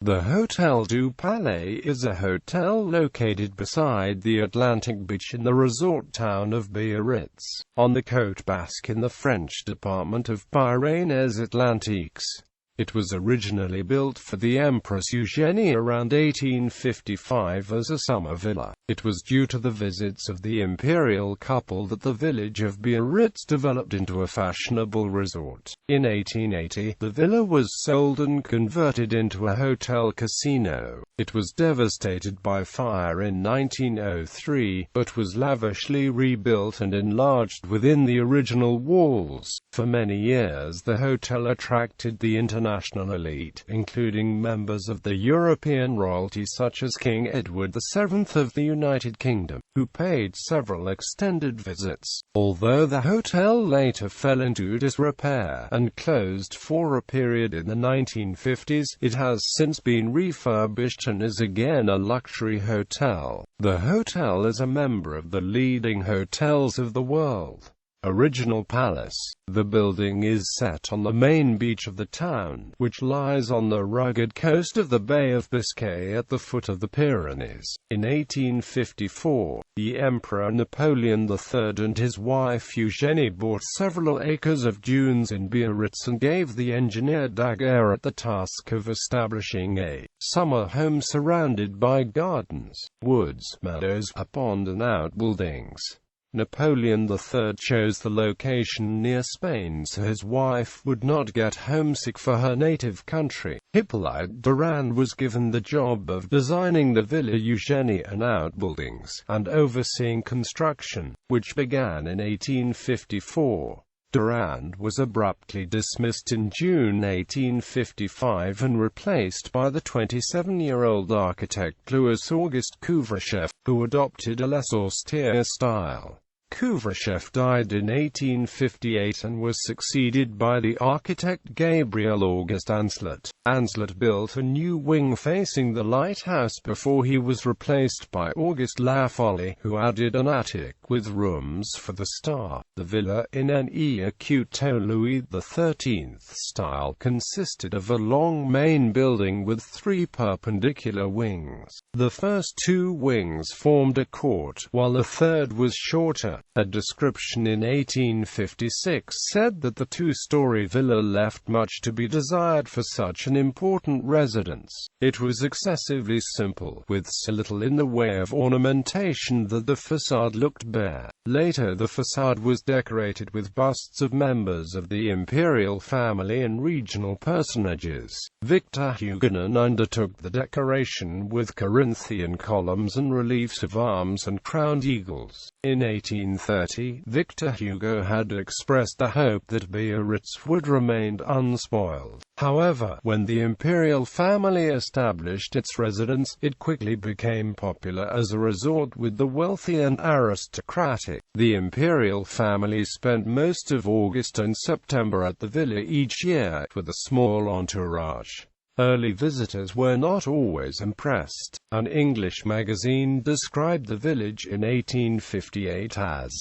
The Hôtel du Palais is a hotel located beside the Atlantic beach in the resort town of Biarritz, on the Côte Basque in the French department of Pyrénées-Atlantiques. It was originally built for the Empress Eugénie around 1855 as a summer villa. It was due to the visits of the imperial couple that the village of Biarritz developed into a fashionable resort. In 1880, the villa was sold and converted into a hotel casino. It was devastated by fire in 1903, but was lavishly rebuilt and enlarged within the original walls. For many years the hotel attracted the international elite, including members of the European royalty such as King Edward VII of the United Kingdom, who paid several extended visits. Although the hotel later fell into disrepair and closed for a period in the 1950s, it has since been refurbished and is again a luxury hotel. The hotel is a member of the leading hotels of the world. Original Palace. The building is set on the main beach of the town, which lies on the rugged coast of the Bay of Biscay at the foot of the Pyrenees. In 1854, the Emperor Napoleon III and his wife Eugénie bought several acres of dunes in Biarritz and gave the engineer Daguerre the task of establishing a summer home surrounded by gardens, woods, meadows, a pond and outbuildings. Napoleon III chose the location near Spain so his wife would not get homesick for her native country. Hippolyte Durand was given the job of designing the Villa Eugénie and outbuildings, and overseeing construction, which began in 1854. Durand was abruptly dismissed in June 1855 and replaced by the 27-year-old architect Louis-Auguste Couvrecheff, who adopted a less austere style. Couvrecheff died in 1858 and was succeeded by the architect Gabriel-Auguste Ancelet. Ancelet built a new wing facing the lighthouse before he was replaced by Auguste Lafolle, who added an attic with rooms for the star. The villa in an acute Louis XIII style consisted of a long main building with three perpendicular wings. The first two wings formed a court, while the third was shorter. A description in 1856 said that the two-story villa left much to be desired for such an important residence. It was excessively simple, with so little in the way of ornamentation that the facade looked bare. Later the facade was decorated with busts of members of the imperial family and regional personages. Victor Hugonon undertook the decoration with Corinthian columns and reliefs of arms and crowned eagles. In 1830, Victor Hugo had expressed the hope that Biarritz would remain unspoiled. However, when the imperial family established its residence, it quickly became popular as a resort with the wealthy and aristocratic. The imperial family spent most of August and September at the villa each year, with a small entourage. Early visitors were not always impressed. An English magazine described the village in 1858 as ...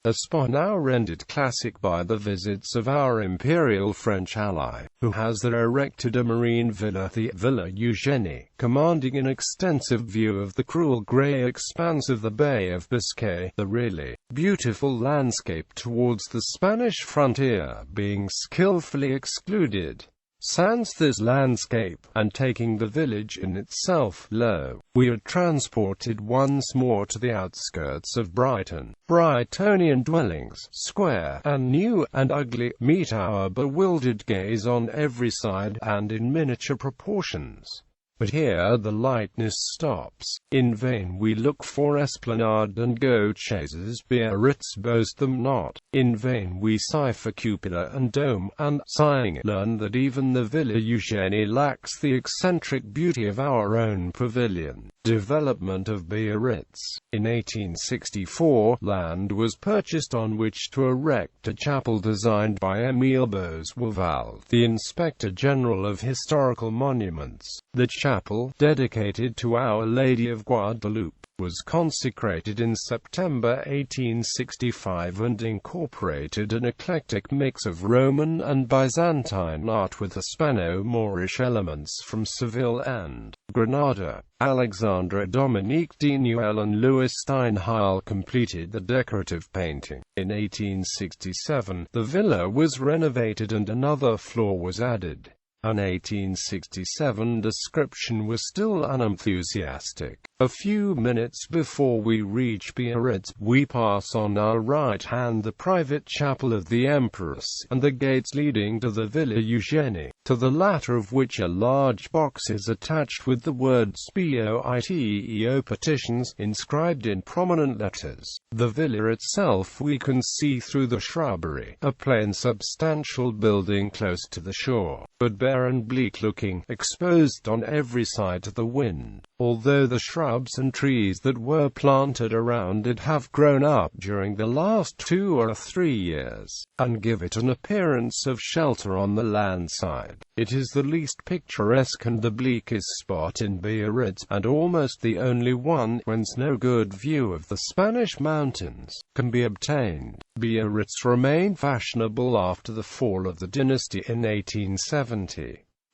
a spot now rendered classic by the visits of our imperial French ally, who has there erected a marine villa, the Villa Eugénie, commanding an extensive view of the cruel grey expanse of the Bay of Biscay, the really beautiful landscape towards the Spanish frontier being skillfully excluded. Sans this landscape, and taking the village in itself low, we are transported once more to the outskirts of Brighton. Brightonian dwellings, square and new and ugly, meet our bewildered gaze on every side, and in miniature proportions. But here the lightness stops. In vain we look for esplanade and goat chases, Biarritz boasts them not. In vain we sigh for cupola and dome, and, sighing, learn that even the Villa Eugénie lacks the eccentric beauty of our own pavilion. Development of Biarritz. In 1864, land was purchased on which to erect a chapel designed by Émile Bosweval, the Inspector General of Historical Monuments. The chapel, dedicated to Our Lady of Guadalupe, was consecrated in September 1865 and incorporated an eclectic mix of Roman and Byzantine art with Hispano-Moorish elements from Seville and Granada. Alexandre Dominique Denuel and Louis Steinheil completed the decorative painting. In 1867, the villa was renovated and another floor was added. An 1867 description was still unenthusiastic. A few minutes before we reach Biarritz, we pass on our right hand the private chapel of the Empress, and the gates leading to the Villa Eugénie, to the latter of which a large box is attached with the words B.O.I.T.E.O. petitions inscribed in prominent letters. The villa itself we can see through the shrubbery, a plain substantial building close to the shore, but bare and bleak-looking, exposed on every side to the wind, although the shrubs and trees that were planted around it have grown up during the last 2 or 3 years, and give it an appearance of shelter on the land side. It is the least picturesque and the bleakest spot in Biarritz, and almost the only one whence no good view of the Spanish mountains can be obtained. Biarritz remained fashionable after the fall of the dynasty in 1870.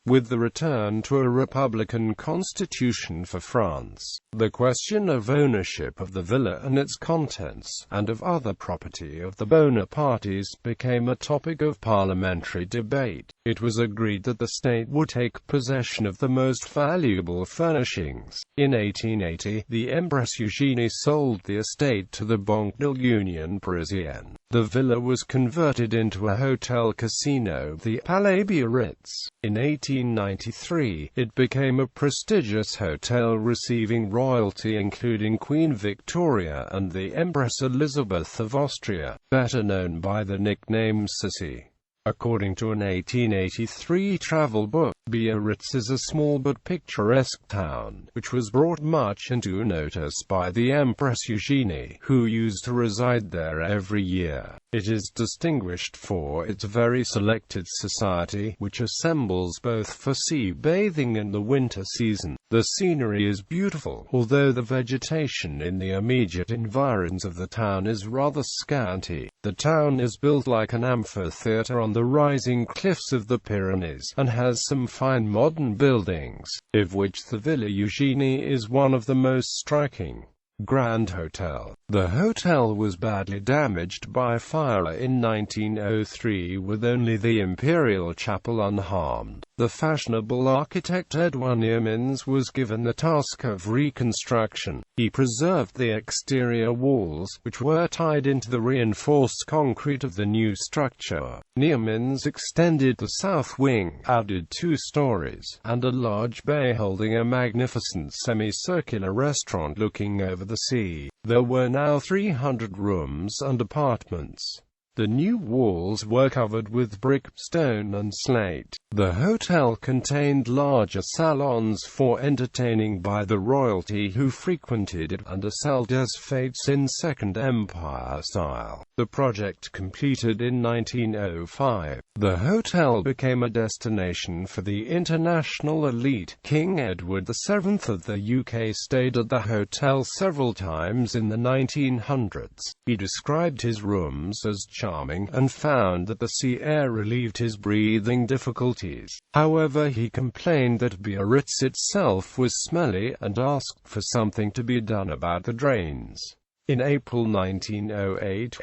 With the return to a republican constitution for France, the question of ownership of the villa and its contents, and of other property of the Bonapartes, became a topic of parliamentary debate. It was agreed that the state would take possession of the most valuable furnishings. In 1880, the Empress Eugénie sold the estate to the Banque de l'Union Parisienne. The villa was converted into a hotel casino, the Palais Biarritz. In 1893, it became a prestigious hotel receiving royalty including Queen Victoria and the Empress Elizabeth of Austria, better known by the nickname Sissy. According to an 1883 travel book, Biarritz is a small but picturesque town, which was brought much into notice by the Empress Eugénie, who used to reside there every year. It is distinguished for its very selected society, which assembles both for sea bathing in the winter season. The scenery is beautiful, although the vegetation in the immediate environs of the town is rather scanty. The town is built like an amphitheater on the rising cliffs of the Pyrenees, and has some fine modern buildings, of which the Villa Eugénie is one of the most striking. Grand Hotel. The hotel was badly damaged by fire in 1903 with only the Imperial Chapel unharmed. The fashionable architect Edouard Neumans was given the task of reconstruction. He preserved the exterior walls, which were tied into the reinforced concrete of the new structure. Neumans extended the south wing, added 2 stories, and a large bay holding a magnificent semicircular restaurant looking over the sea. There were now 300 rooms and apartments. The new walls were covered with brick, stone and slate. The hotel contained larger salons for entertaining by the royalty who frequented it, and a salle des fêtes in Second Empire style. The project completed in 1905. The hotel became a destination for the international elite. King Edward VII of the UK stayed at the hotel several times in the 1900s. He described his rooms as charming, and found that the sea air relieved his breathing difficulties. However, he complained that Biarritz itself was smelly, and asked for something to be done about the drains. In April 1908,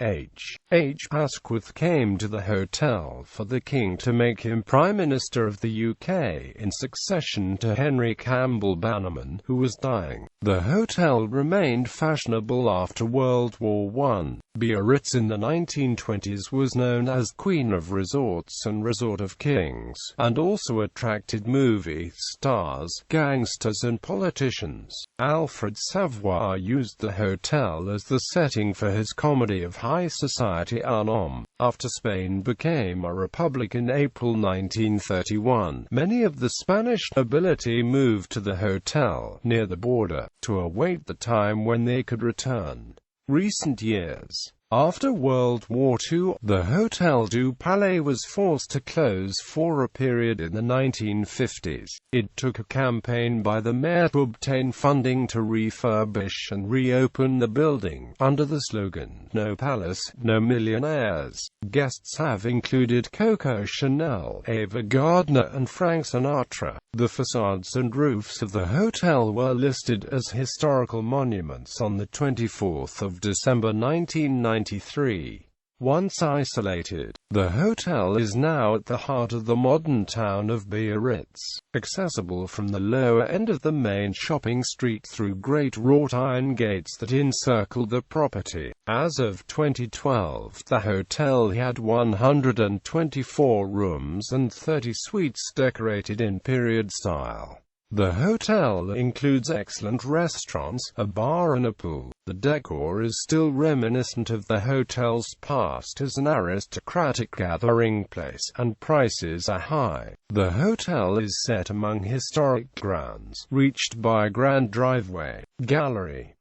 H. Asquith came to the hotel for the King to make him Prime Minister of the UK in succession to Henry Campbell Bannerman, who was dying. The hotel remained fashionable after World War I. Biarritz in the 1920s was known as Queen of Resorts and Resort of Kings, and also attracted movie stars, gangsters and politicians. Alfred Savoy used the hotel as the setting for his comedy of high society Un Homme. After Spain became a republic in April 1931, many of the Spanish nobility moved to the hotel, near the border, to await the time when they could return. Recent years. After World War II, the Hôtel du Palais was forced to close for a period in the 1950s. It took a campaign by the mayor to obtain funding to refurbish and reopen the building, under the slogan, "No Palace, No Millionaires." Guests have included Coco Chanel, Ava Gardner and Frank Sinatra. The facades and roofs of the hotel were listed as historical monuments on the 24th of December 1993. Once isolated, the hotel is now at the heart of the modern town of Biarritz, accessible from the lower end of the main shopping street through great wrought iron gates that encircle the property. As of 2012, the hotel had 124 rooms and 30 suites decorated in period style. The hotel includes excellent restaurants, a bar and a pool. The decor is still reminiscent of the hotel's past as an aristocratic gathering place, and prices are high. The hotel is set among historic grounds, reached by a grand driveway, gallery,